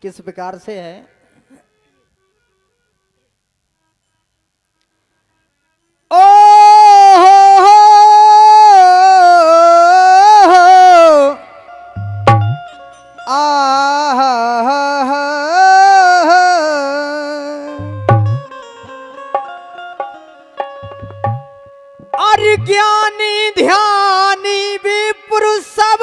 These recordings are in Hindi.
किस प्रकार से है। ओ और ज्ञानी ध्यानी विप्र सब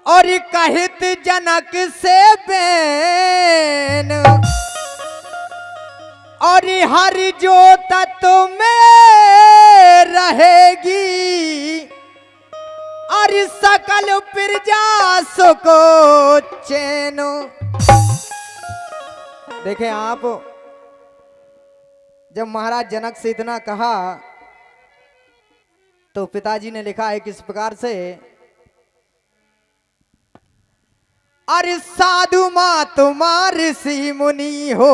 और कहित जनक से बैन और हर जो तत्व में रहेगी और सकल प्रजा सुको चैनो। देखें आप, जब महाराज जनक से इतना कहा तो पिताजी ने लिखा है किस प्रकार से। अरे साधु माँ तुम्हार ऋषि मुनि हो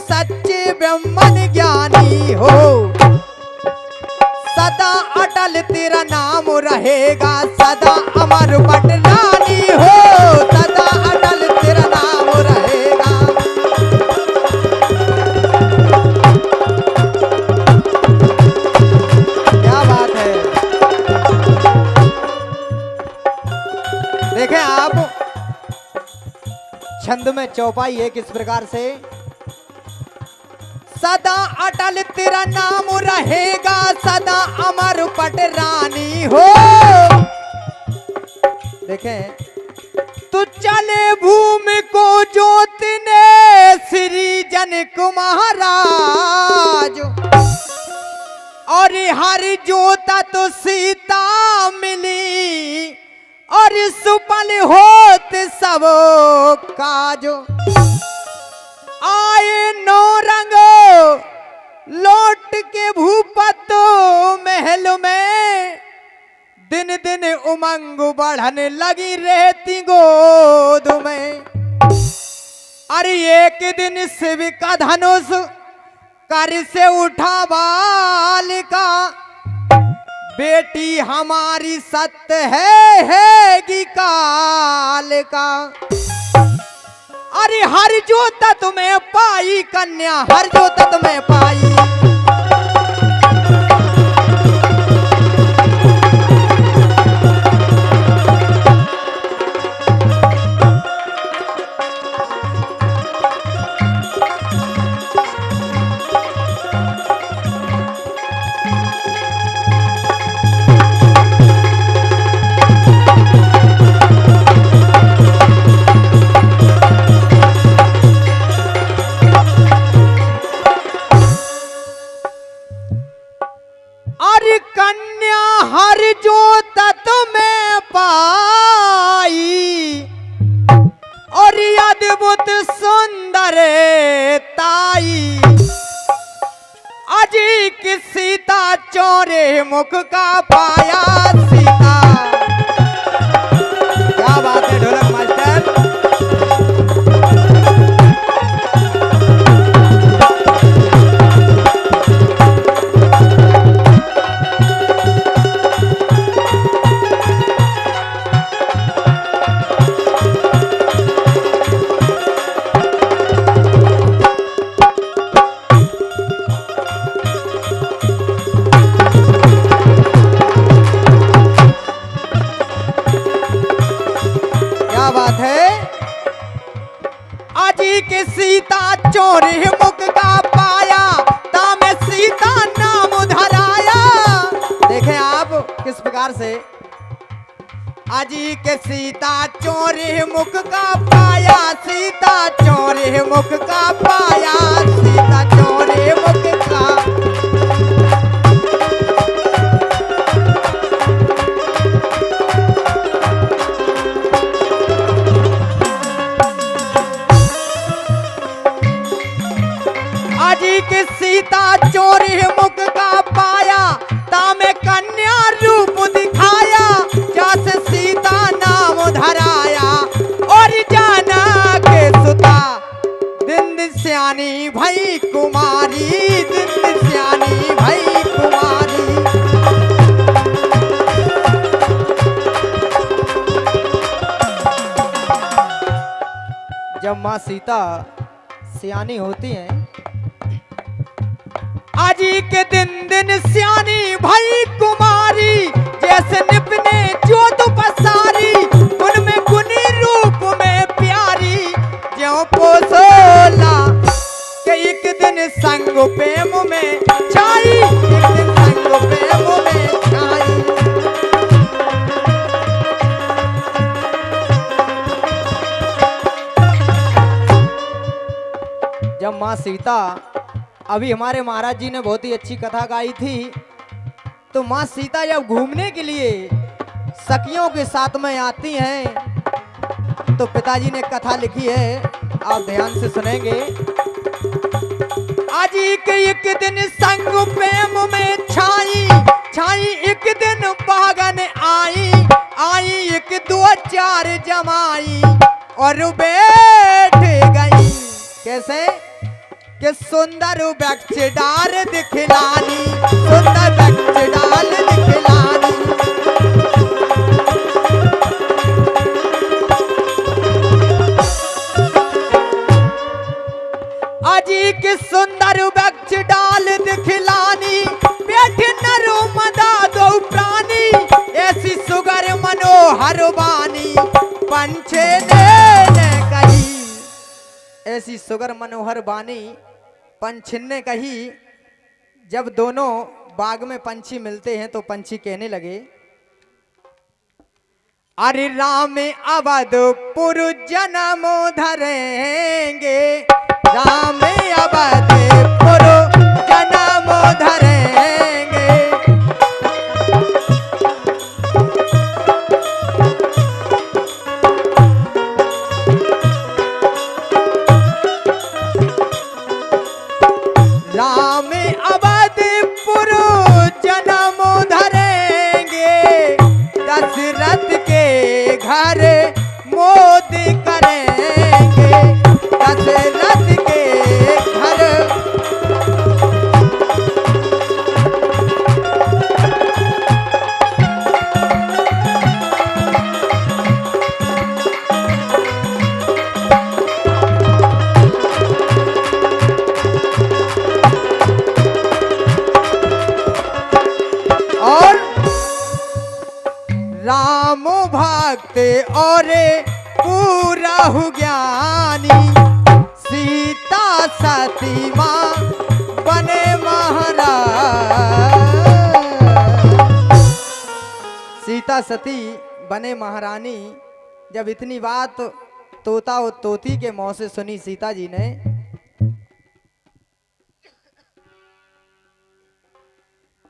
सच्चे ब्रह्मन ज्ञानी हो। सदा अटल तेरा नाम रहेगा, सदा अमर पटरानी हो। सदा अटल तेरा नाम रहेगा। क्या बात है। देखें आप, छंद में चौपाई है किस प्रकार से। सदा अटल तेरा नाम रहेगा, सदा अमर पटरानी हो। देखें, तू चले भूमि को जोतने श्री जनक महाराज और हर जोता तो सीता मिली और सुपल होत सब काजो। आए नौ रंग लौट के भूपतो महल में, दिन दिन उमंग बढ़ने लगी रहती गोद में। अरे एक दिन शिव का धनुष कर से उठा बालिका, बेटी हमारी सत्य है कि काल का। अरे हर जो तत्व में पाई कन्या, हर जो तत्व में पाई। मुख का पाया सीता। क्या बात है ढोलक मास्टर। के सीता चोरी मुख का पाया, तामे सीता नाम धराया। देखें आप किस प्रकार से अजी के सीता चोरी मुख का पाया, सीता चोरी मुख का पाया, सीता चोरी मुख का। अजी के सीता चोरी मुख का पाया, तामे कन्या रूप दिखाया, जैसे सीता नाम धराया, और जाना के सुता दिन दिन श्यानी भई कुमारी, दिन दिन श्यानी भई कुमारी। जब माँ सीता सियानी होती हैं, अजी के दिन दिन श्यानी भई कुमारी, जैसे निपने ज्योत पसारी, उनमें गुनी रूप में प्यारी, ज्यों पोसोला के एक दिन संग प्रेम में छाई, एक दिन संग प्रेम में छाई। जब माँ सीता, अभी हमारे महाराज जी ने बहुत ही अच्छी कथा गाई थी, तो माँ सीता जब घूमने के लिए सखियों के साथ में आती हैं, तो पिताजी ने कथा लिखी है, आप ध्यान से सुनेंगे। आज एक दिन संग प्रेम में छाई, छाई एक दिन बागन आई, आई एक दो चार जमाई, और बैठ गई। कैसे कि सुंदर वृक्ष डाल दिखलानी, सुंदर वृक्ष डाल दिखलानी। अजी की सुंदर वृक्ष डाल दिखलानी, बैठे नर्मदा दो प्राणी, ऐसी सुगर मनोहर वाणी, पंछे ने कही, ऐसी सुगर मनोहर वाणी पंछी ने कही। जब दोनों बाग में पंछी मिलते हैं तो पंछी कहने लगे, अरे राम अवधपुर जन्म धरेंगे, राम अवधपुर जन्म धरेंगे। राम अवधपुर जन्म धरेंगे, दशरथ के घर मोद करेंगे, दशरथ के घर। और राम भक्त और पूरा हु ज्ञानी, सीता सती मां बने महाराज, सीता सती बने महारानी। जब इतनी बात तोता और तोती के मुंह से सुनी सीता जी ने,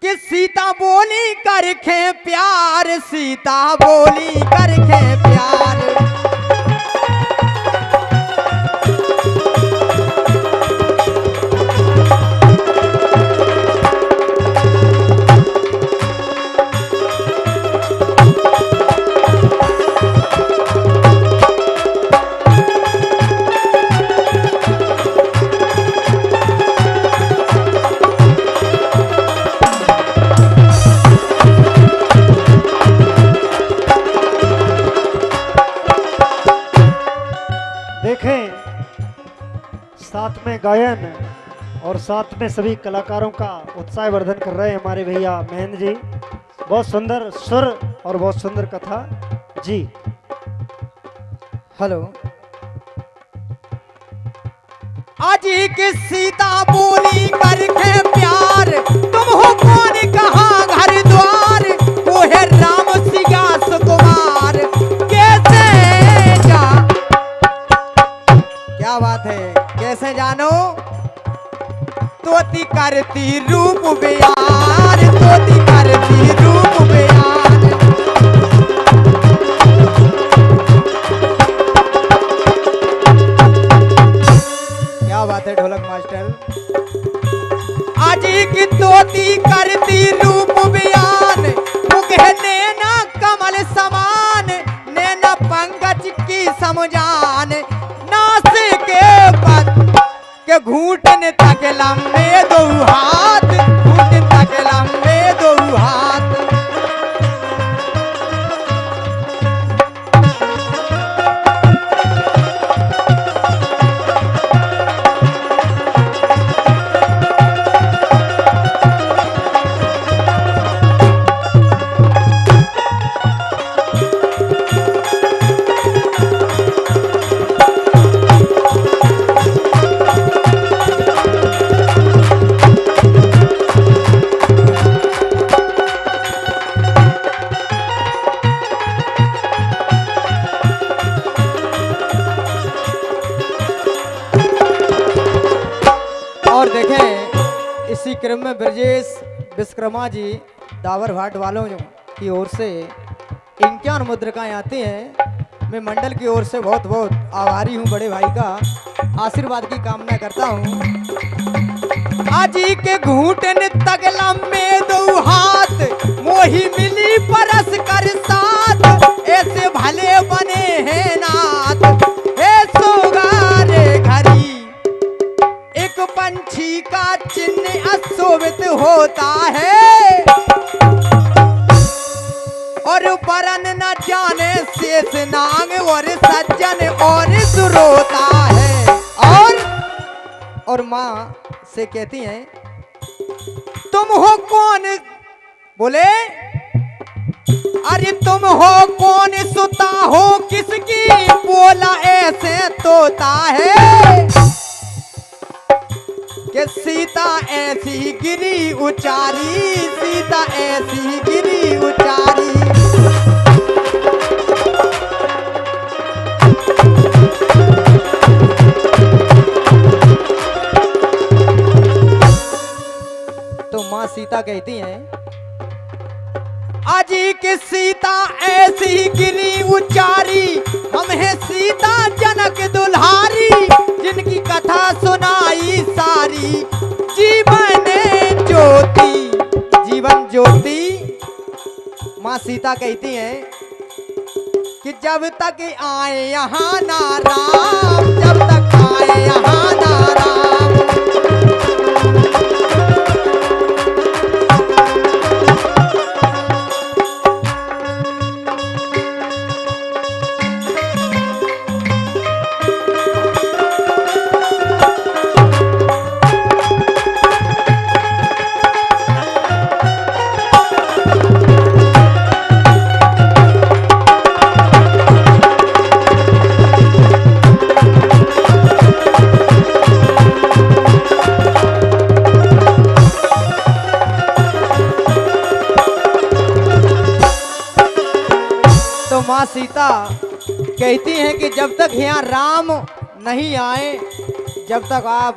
कि सीता बोली करके प्यार, सीता बोली करके प्यार। साथ में गायन और साथ में सभी कलाकारों का उत्साह वर्धन कर रहे हैं हमारे भैया महेंद्र जी। बहुत सुंदर सुर और बहुत सुंदर कथा जी। हेलो। आज की सीता बोली करके प्यार, तुम हो कौन कहाँ घर द्वार, वो है राम सिया सुकुमार, कैसे जानो? तोती करती रूप बयान, तोती करती रूप बयान। क्या बात है ढोलक मास्टर। आजी की तोती करती रूप बयान, मुखे नैना कमल समान, नैना पंकज की समझान, नास के पद के घूटन तक लंबे दो हाथ, घूटन तक लंबे दो हाथ। और देखें इसी क्रम में ब्रजेश विश्वकर्मा जी दावर भाट वालों की ओर से 51 मुद्रिकाएं आती हैं। मैं मंडल की ओर से बहुत बहुत आभारी हूं, बड़े भाई का आशीर्वाद की कामना करता हूं। आजी के घूटन तक लंबे दो हाथ, मोही मिली परस कर साथ, ऐसे भले बने हैं नाथ, हे सोगारे घरी एक पंछी का चिन्ह अशोभित होता है, और वरन न जाने शेष नाग और सज्जन और सुरोता है। और माँ से कहती हैं, तुम हो कौन? बोले अरे तुम हो कौन, सुता हो किसकी? बोला ऐसे तोता है कि सीता ऐसी गिरी उचारी, सीता ऐसी गिरी उचारी। तो मां सीता कहती हैं, अजी की सीता ऐसी गिरी उचारी, हम है सीता जनक दुल्हारी, जिनकी कथा सुनाई सारी, जीवन ज्योति, जीवन ज्योति। माँ सीता कहती हैं कि जब तक आए यहाँ ना राम, जब तक आए यहाँ ना राम। तो माँ सीता कहती हैं कि जब तक यहाँ राम नहीं आए, जब तक आप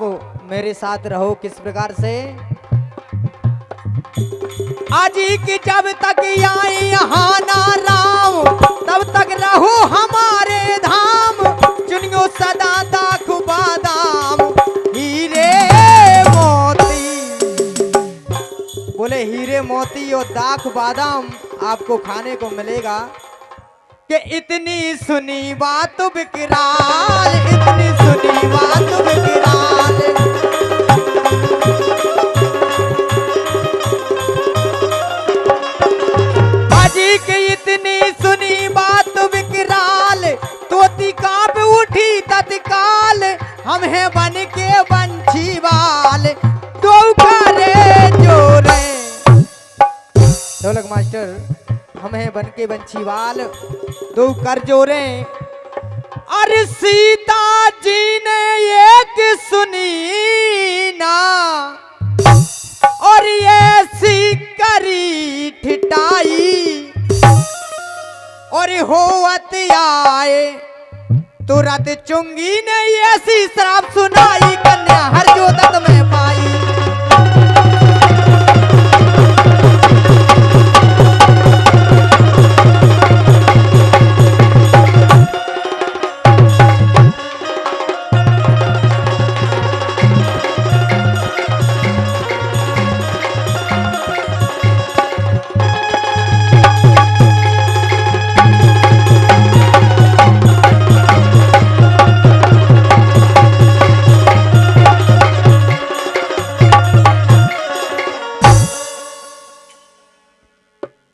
मेरे साथ रहो। किस प्रकार से? आजी की जब तक आए यहाँ ना राम, तब तक रहो हमारे धाम, चुनियो सदा दाख बादाम, हीरे मोती। बोले हीरे मोती और दाख बादाम आपको खाने को मिलेगा। कि इतनी सुनी बात विकराल, इतनी सुनी बात विकराल। बाजी की इतनी सुनी बात विकराल, तोती कांप उठी तत्काल, हम हैं बन के बंशीवाल, दो करे जोरे। ढोलक मास्टर, हम हैं बन के बंशीवाल, दो कर जोरे। अरे सीता जी ने एक सुनी ना, और ये सी करी ठिठाई, और होवत आए तुरंत चुंगी ने ऐसी शराब सुनाई, कन्या हर जो दत्त में पाई।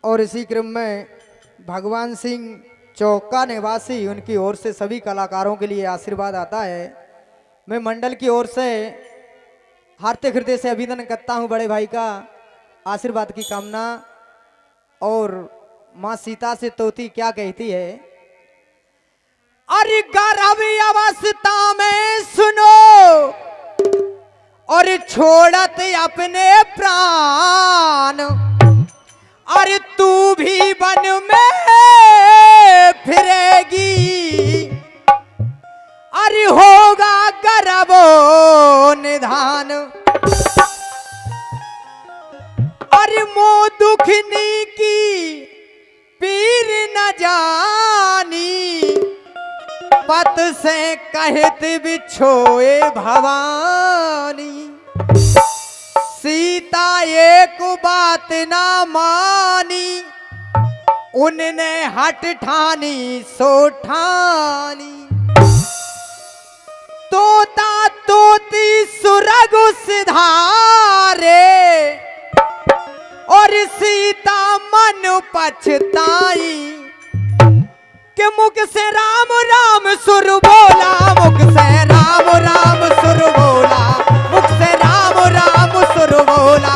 और इसी क्रम में भगवान सिंह चौका निवासी उनकी ओर से सभी कलाकारों के लिए आशीर्वाद आता है। मैं मंडल की ओर से हार्दिक हृदय से अभिनंदन करता हूं बड़े भाई का, आशीर्वाद की कामना। और मां सीता से तोती क्या कहती है, अरे गर्भ अवस्था में सुनो और छोड़त अपने प्राण, अरे तू भी वन में फिरेगी, अरे होगा गर्भो निधान। अरे मो दुखनी की पीर न जानी, पत से कहत बिछोए भवानी। सीता एक बात ना मानी, उनने हट ठानी सो ठानी। तोता तोती सुरग सिधारे, और सीता मन पछताई, कि मुख से राम राम सुर बोला, मुख से राम राम सुर बोला, मुख से राम राम सुर बोला।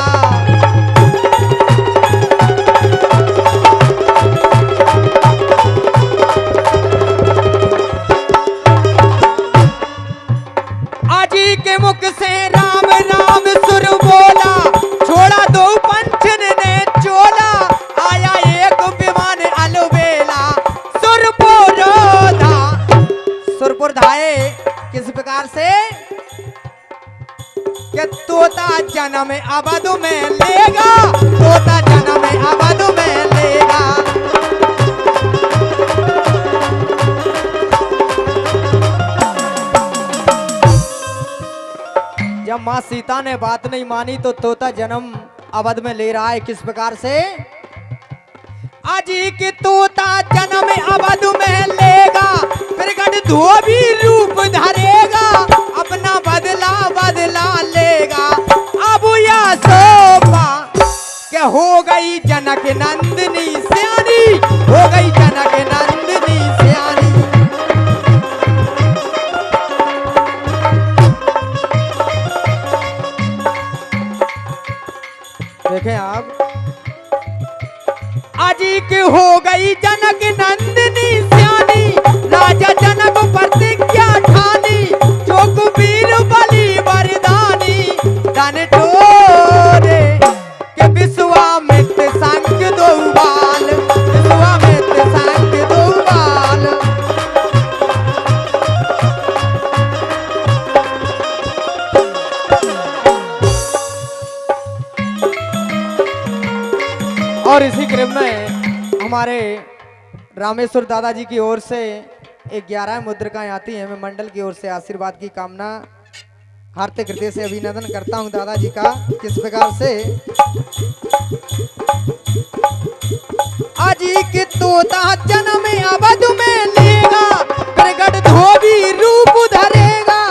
आजी के मुख से राम राम सुर बोला, छोड़ा दो पंचन ने चोला, आया एक विमान अलबेला, सुरपुर धा। सुरपुर धाए किस प्रकार से, कि तोता जन्म अवध में लेगा, तोता जन्म अवध में लेगा। जब मां सीता ने बात नहीं मानी तो तोता जन्म अवध में ले रहा है किस प्रकार से, अजी कि तोता जन्म अवध में लेगा, प्रगट धोबी रूप धरेगा, अपना बदला बदला लेगा। अब या सोपा के हो गई जनक नंदिनी सियानी, हो गई जनक नंदिनी सियानी। देखें आप, आजी की हो गई जनक नंदिनी सियानी, राजा जनक प्रतिज्ञा ठानी, जो कुबीर बलि वरदानी। धन टोरे के विश्वामित्र संग दो बाल, विश्वामित्र संग दो बाल। और इसी क्रम में हमारे रामेश्वर दादाजी की ओर से 11 मुद्रिकाएं आती हैं। मैं मंडल की ओर से आशीर्वाद की कामना हार्दिक हृदय से अभिनंदन करता हूं दादाजी का। किस प्रकार से, आजी के तोता जन्म अवध में लेगा, प्रगट धोबी रूप धरेगा,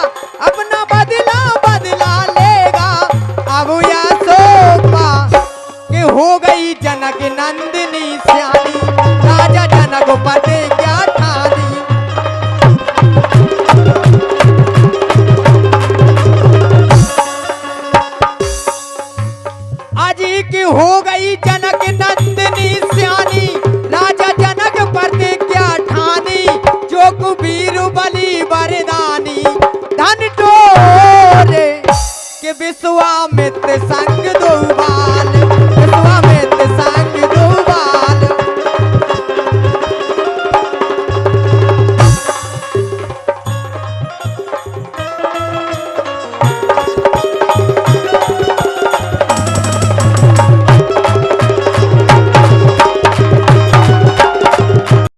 अपना बदला बदला लेगा। अब या सोपा के हो गई जनक नंदिनी सियानी, राजा जनक प्रतिज्ञा ठानी। आजी की हो गई जनक नंदिनी सियानी, राजा जनक प्रतिज्ञा ठानी, जो कुबीर बलि वरदानी। धन टोरे के विश्वामित्र संग दो बाल,